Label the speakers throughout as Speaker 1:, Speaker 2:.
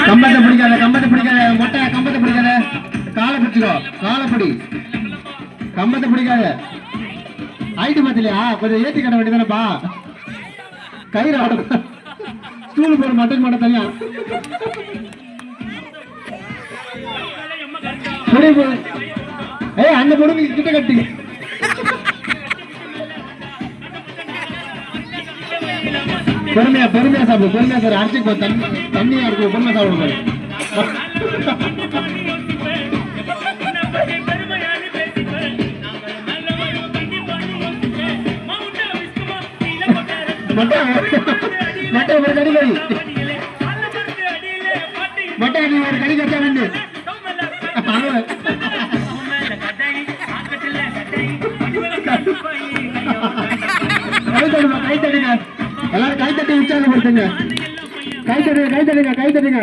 Speaker 1: கம்பத்தை பிடிக்காத கம்பத்தை பிடிக்காத மொட்டை கம்பத்தை பிடிக்காத காலை பிடிச்சிக்கோ காலை பிடி கம்பத்தை பிடிக்காத ஐட்டு பத்திலையா கொஞ்சம் ஏற்றி கட்ட வேண்டியதானப்பா கயிறு ஆட ஸ்டூல் போட மட்டன் மாட்ட தனியா ஏய் அந்த பொண்ணு கிட்ட கட்டி பொறுமையா பொறுமையா சாப்பிடு பொறுமையா சார் அரைச்சிக்கு தண்ணியா இருக்கும் பொறுமையா சாப்பிடு மட்டை ஒரு கடி கடி மட்டை நீ ஒரு கடி கட்டா வேண்டு கை தட்டுங்க எல்லாரும் கை தட்டி உற்சாகப்படுத்துங்க கை தட்டுங்க கை தட்டுங்க கை தட்டுங்க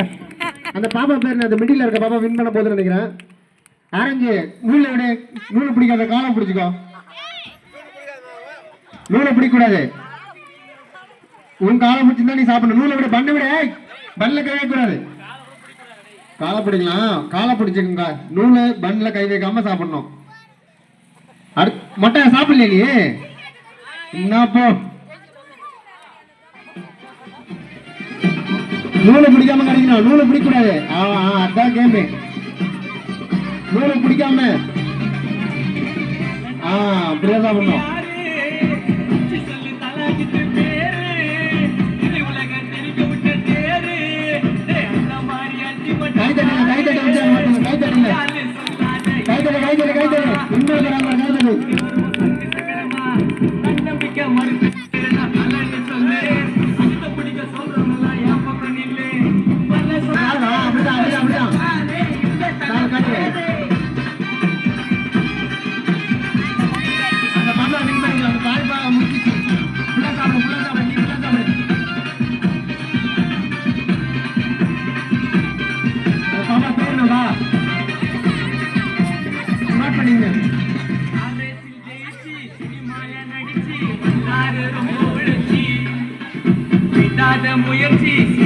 Speaker 1: அந்த பாப்பா பேர் அந்த மிடில் இருக்க பாப்பா வின் பண்ண போகுதுன்னு நினைக்கிறேன் ஆரஞ்சு நூலை விட நூலை பிடிக்காத காலம் பிடிச்சிக்கோ நூலை பிடிக்கூடாது உன் காலை பிடிச்சிருந்தா நீ சாப்பிடணும் நூலை விட பண்ண விட பண்ணல கை வைக்கக்கூடாது காலை பிடிக்கலாம் காலை பிடிச்சிக்கோங்க நூலை பண்ணல கை வைக்காம சாப்பிடணும் மொட்டை சாப்பிடலையே நீ என்னப்போ நூலை பிடிக்காம கிடைக்கணும் நூலை பிடிக்கூடாது அதான் கேமு நூலை பிடிக்காம அப்படியே சாப்பிடணும் கை தட்டுங்க கை தட்டு வச்சு கை தட்டுங்க கை தட்டு கை தட்டு கை தட்டு இன்னொரு கை தட்டு
Speaker 2: முயற்சி